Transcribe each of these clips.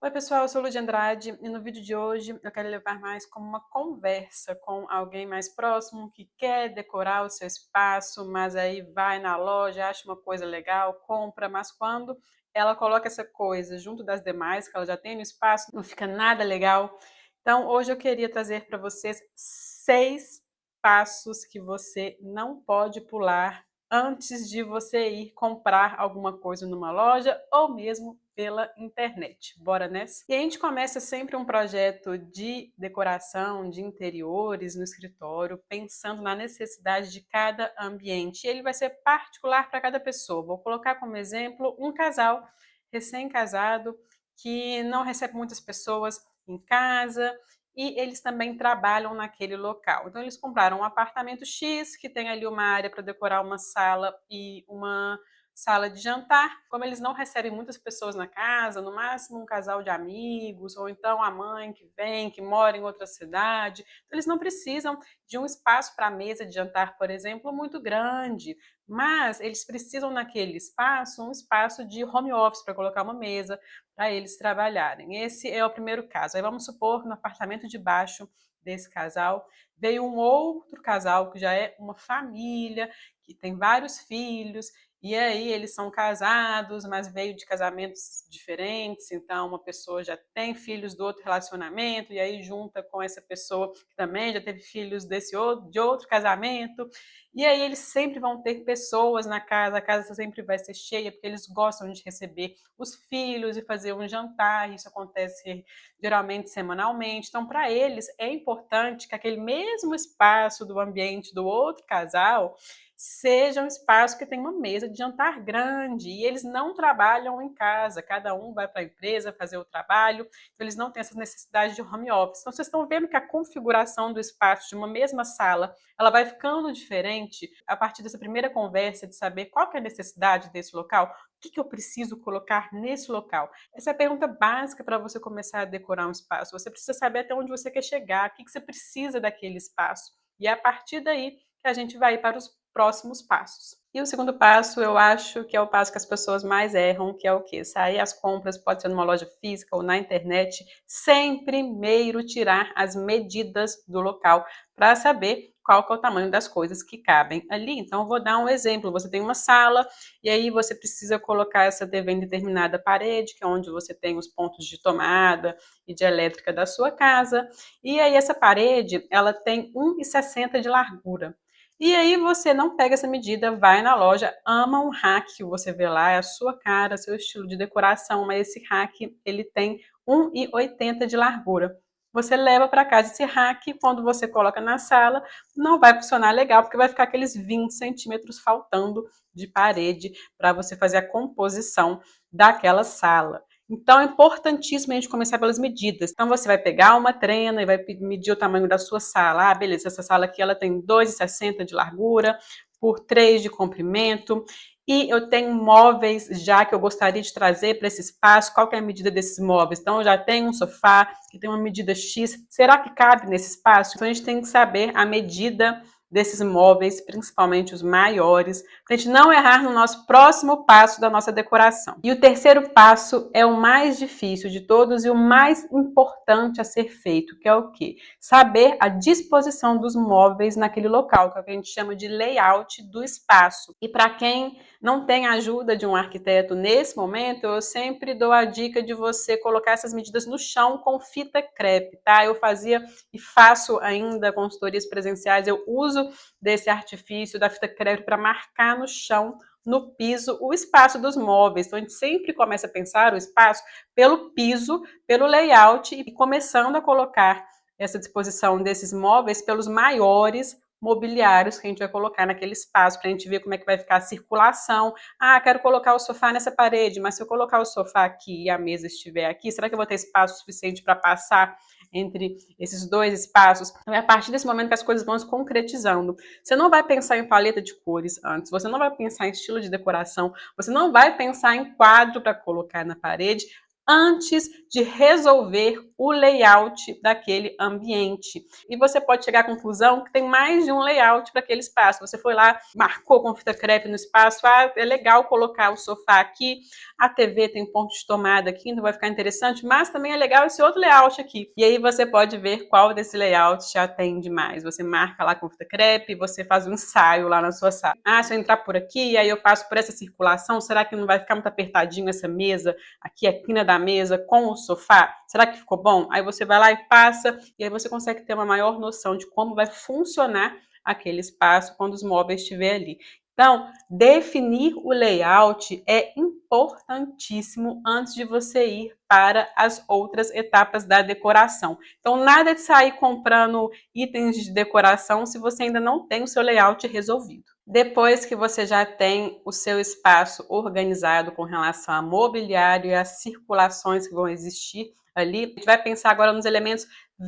Oi pessoal, eu sou Lu de Andrade e no vídeo de hoje eu quero levar mais como uma conversa com alguém mais próximo que quer decorar o seu espaço, mas aí vai na loja, acha uma coisa legal, compra, mas quando ela coloca essa coisa junto das demais que ela já tem no espaço, não fica nada legal. Então hoje eu queria trazer para vocês 6 passos que você não pode pular antes de você ir comprar alguma coisa numa loja ou mesmo pela internet. Bora nessa? E a gente começa sempre um projeto de decoração de interiores no escritório, pensando na necessidade de cada ambiente. E ele vai ser particular para cada pessoa. Vou colocar como exemplo um casal recém-casado que não recebe muitas pessoas em casa e eles também trabalham naquele local. Então eles compraram um apartamento X que tem ali uma área para decorar uma sala e uma sala de jantar. Como eles não recebem muitas pessoas na casa, no máximo um casal de amigos, ou então a mãe que vem, que mora em outra cidade, então eles não precisam de um espaço para a mesa de jantar, por exemplo, muito grande, mas eles precisam naquele espaço, um espaço de home office para colocar uma mesa, para eles trabalharem. Esse é o primeiro caso. Aí vamos supor que no apartamento de baixo desse casal veio um outro casal que já é uma família, que tem vários filhos, e aí eles são casados, mas veio de casamentos diferentes, então uma pessoa já tem filhos do outro relacionamento, e aí junta com essa pessoa que também já teve filhos de outro casamento, e aí eles sempre vão ter pessoas na casa, a casa sempre vai ser cheia, porque eles gostam de receber os filhos e fazer um jantar, isso acontece geralmente semanalmente. Então, para eles, é importante que aquele mesmo espaço do ambiente do outro casal seja um espaço que tem uma mesa de jantar grande e eles não trabalham em casa, cada um vai para a empresa fazer o trabalho, então eles não têm essa necessidade de home office. Então, vocês estão vendo que a configuração do espaço de uma mesma sala, ela vai ficando diferente a partir dessa primeira conversa de saber qual que é a necessidade desse local, o que eu preciso colocar nesse local? Essa é a pergunta básica para você começar a decorar um espaço. Você precisa saber até onde você quer chegar, o que você precisa daquele espaço. E é a partir daí que a gente vai para os próximos passos. E o segundo passo, eu acho que é o passo que as pessoas mais erram, que é o quê? Sair às compras, pode ser numa loja física ou na internet, sem primeiro tirar as medidas do local para saber qual que é o tamanho das coisas que cabem ali. Então, eu vou dar um exemplo. Você tem uma sala e aí você precisa colocar essa TV em determinada parede, que é onde você tem os pontos de tomada e de elétrica da sua casa. E aí essa parede, ela tem 1,60 de largura. E aí você não pega essa medida, vai na loja, ama um rack, você vê lá, é a sua cara, seu estilo de decoração, mas esse rack, ele tem 1,80 de largura. Você leva para casa esse rack, quando você coloca na sala, não vai funcionar legal, porque vai ficar aqueles 20 centímetros faltando de parede para você fazer a composição daquela sala. Então é importantíssimo a gente começar pelas medidas. Então você vai pegar uma trena e vai medir o tamanho da sua sala. Ah, beleza, essa sala aqui ela tem 2,60 de largura por 3 de comprimento. E eu tenho móveis já que eu gostaria de trazer para esse espaço. Qual que é a medida desses móveis? Então eu já tenho um sofá que tem uma medida X. Será que cabe nesse espaço? Então a gente tem que saber a medida desses móveis, principalmente os maiores, para a gente não errar no nosso próximo passo da nossa decoração. E o terceiro passo é o mais difícil de todos e o mais importante a ser feito, que é o quê? Saber a disposição dos móveis naquele local, que é o que a gente chama de layout do espaço. E para quem não tem a ajuda de um arquiteto nesse momento, eu sempre dou a dica de você colocar essas medidas no chão com fita crepe, tá? Eu fazia e faço ainda consultorias presenciais, eu uso desse artifício da fita crepe para marcar no chão, no piso, o espaço dos móveis. Então a gente sempre começa a pensar o espaço pelo piso, pelo layout e começando a colocar essa disposição desses móveis pelos maiores mobiliários que a gente vai colocar naquele espaço, para a gente ver como é que vai ficar a circulação. Ah, quero colocar o sofá nessa parede, mas se eu colocar o sofá aqui e a mesa estiver aqui, será que eu vou ter espaço suficiente para passar entre esses dois espaços? Então é a partir desse momento que as coisas vão se concretizando. Você não vai pensar em paleta de cores antes, você não vai pensar em estilo de decoração, você não vai pensar em quadro para colocar na parede antes de resolver o layout daquele ambiente. E você pode chegar à conclusão que tem mais de um layout para aquele espaço. Você foi lá, marcou com fita crepe no espaço, é legal colocar o sofá aqui, a TV tem ponto de tomada aqui, então vai ficar interessante, mas também é legal esse outro layout aqui. E aí você pode ver qual desse layout te atende mais. Você marca lá com fita crepe, você faz um ensaio lá na sua sala. Ah, se eu entrar por aqui, aí eu passo por essa circulação, será que não vai ficar muito apertadinho essa mesa, aqui a quina da mesa com o sofá? Será que ficou bom? Aí você vai lá e passa, e aí você consegue ter uma maior noção de como vai funcionar aquele espaço quando os móveis estiverem ali. Então, definir o layout é importantíssimo antes de você ir para as outras etapas da decoração. Então, nada de sair comprando itens de decoração se você ainda não tem o seu layout resolvido. Depois que você já tem o seu espaço organizado com relação a mobiliário e as circulações que vão existir ali, a gente vai pensar agora nos elementos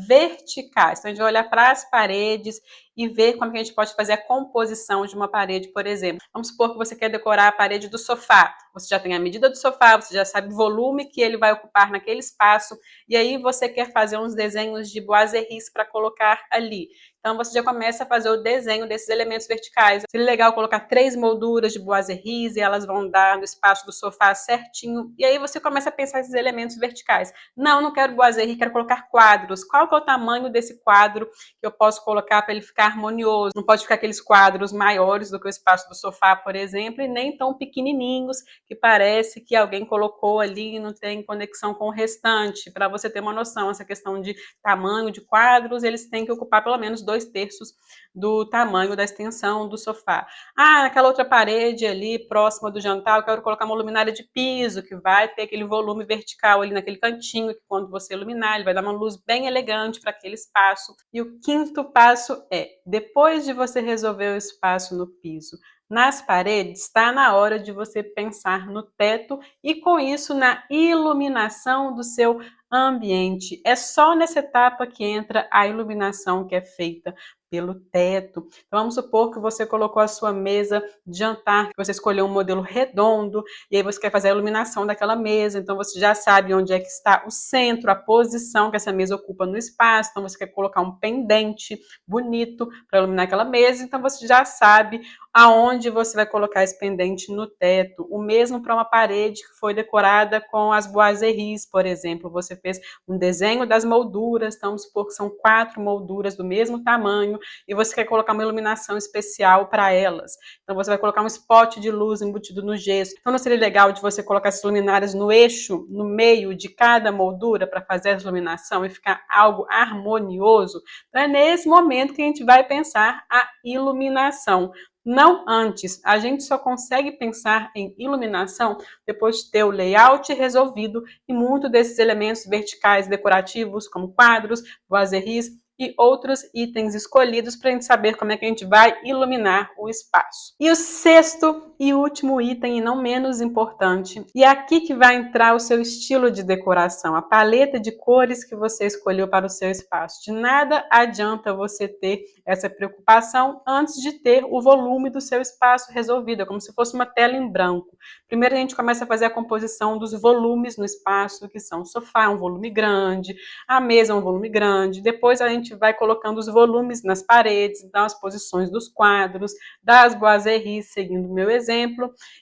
verticais. Então, a gente vai olhar para as paredes e ver como que a gente pode fazer a composição de uma parede, por exemplo. Vamos supor que você quer decorar a parede do sofá. Você já tem a medida do sofá, você já sabe o volume que ele vai ocupar naquele espaço, e aí você quer fazer uns desenhos de boiseries para colocar ali. Então, você já começa a fazer o desenho desses elementos verticais. Seria legal colocar 3 molduras de boiseries e elas vão dar no espaço do sofá certinho. E aí você começa a pensar esses elementos verticais. Não quero boiserie, quero colocar quadros. Qual que é o tamanho desse quadro que eu posso colocar para ele ficar harmonioso? Não pode ficar aqueles quadros maiores do que o espaço do sofá, por exemplo, e nem tão pequenininhos que parece que alguém colocou ali e não tem conexão com o restante. Para você ter uma noção, essa questão de tamanho de quadros, eles têm que ocupar pelo menos 2/3 do tamanho da extensão do sofá. Ah, naquela outra parede ali, próxima do jantar, eu quero colocar uma luminária de piso, que vai ter aquele volume vertical ali naquele cantinho, que quando você iluminar, ele vai dar uma luz bem elegante para aquele espaço. E o quinto passo é, depois de você resolver o espaço no piso, nas paredes, está na hora de você pensar no teto e, com isso, na iluminação do seu ambiente. É só nessa etapa que entra a iluminação que é feita pelo teto. Então, vamos supor que você colocou a sua mesa de jantar, que você escolheu um modelo redondo, e aí você quer fazer a iluminação daquela mesa, então você já sabe onde é que está o centro, a posição que essa mesa ocupa no espaço, então você quer colocar um pendente bonito para iluminar aquela mesa, então você já sabe aonde você vai colocar esse pendente no teto. O mesmo para uma parede que foi decorada com as boiseries, por exemplo. Você fez um desenho das molduras, então vamos supor que são 4 molduras do mesmo tamanho, e você quer colocar uma iluminação especial para elas. Então você vai colocar um spot de luz embutido no gesso. Então não seria legal de você colocar essas luminárias no eixo, no meio de cada moldura para fazer essa iluminação e ficar algo harmonioso? Então é nesse momento que a gente vai pensar a iluminação. Não antes. A gente só consegue pensar em iluminação depois de ter o layout resolvido e muitos desses elementos verticais decorativos, como quadros, boiseries e outros itens escolhidos para a gente saber como é que a gente vai iluminar o espaço. E o sexto e último item, e não menos importante, e é aqui que vai entrar o seu estilo de decoração, a paleta de cores que você escolheu para o seu espaço. De nada adianta você ter essa preocupação antes de ter o volume do seu espaço resolvido, é como se fosse uma tela em branco. Primeiro a gente começa a fazer a composição dos volumes no espaço, que são o sofá, um volume grande, a mesa, um volume grande. Depois a gente vai colocando os volumes nas paredes, então as posições dos quadros, das boiseries, seguindo o meu exemplo.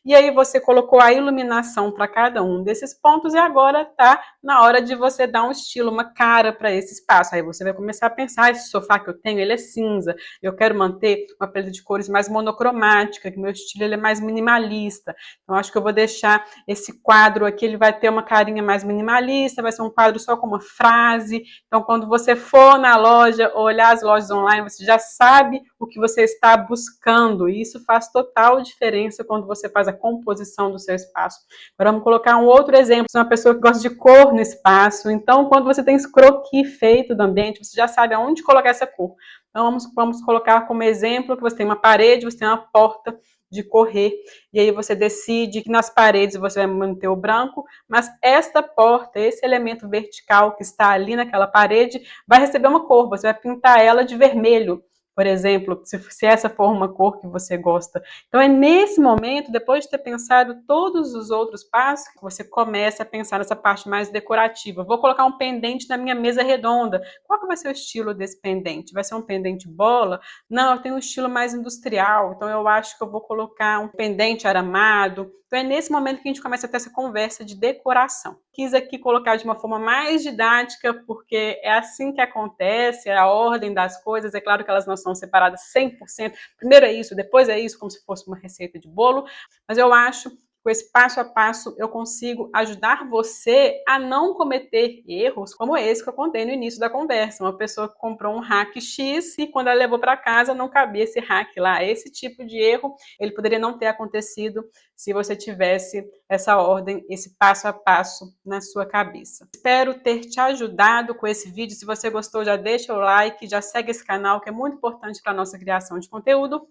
E aí você colocou a iluminação para cada um desses pontos e agora está na hora de você dar um estilo, uma cara para esse espaço. Aí você vai começar a pensar, esse sofá que eu tenho, ele é cinza, eu quero manter uma paleta de cores mais monocromática, que meu estilo ele é mais minimalista. Então acho que eu vou deixar esse quadro aqui, ele vai ter uma carinha mais minimalista, vai ser um quadro só com uma frase. Então quando você for na loja ou olhar as lojas online, você já sabe o que você está buscando. E isso faz total diferença quando você faz a composição do seu espaço. Agora vamos colocar um outro exemplo. Você é uma pessoa que gosta de cor no espaço. Então quando você tem esse croquis feito do ambiente, você já sabe aonde colocar essa cor. Então vamos colocar como exemplo que você tem uma parede, você tem uma porta de correr, e aí você decide que nas paredes você vai manter o branco, mas esta porta, esse elemento vertical que está ali naquela parede, vai receber uma cor, você vai pintar ela de vermelho. por exemplo, se essa for uma cor que você gosta. Então é nesse momento, depois de ter pensado todos os outros passos, que você começa a pensar nessa parte mais decorativa. Vou colocar um pendente na minha mesa redonda. Qual que vai ser o estilo desse pendente? Vai ser um pendente bola? Não, eu tenho um estilo mais industrial, então eu acho que eu vou colocar um pendente aramado. Então é nesse momento que a gente começa a ter essa conversa de decoração. Quis aqui colocar de uma forma mais didática, porque é assim que acontece, é a ordem das coisas. É claro que elas não são separadas 100%. Primeiro é isso, depois é isso, como se fosse uma receita de bolo. Mas eu acho que com esse passo a passo eu consigo ajudar você a não cometer erros como esse que eu contei no início da conversa. Uma pessoa que comprou um rack X e quando ela levou para casa não cabia esse rack lá. Esse tipo de erro, ele poderia não ter acontecido se você tivesse essa ordem, esse passo a passo na sua cabeça. Espero ter te ajudado com esse vídeo. Se você gostou, já deixa o like, já segue esse canal que é muito importante para a nossa criação de conteúdo.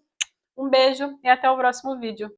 Um beijo e até o próximo vídeo.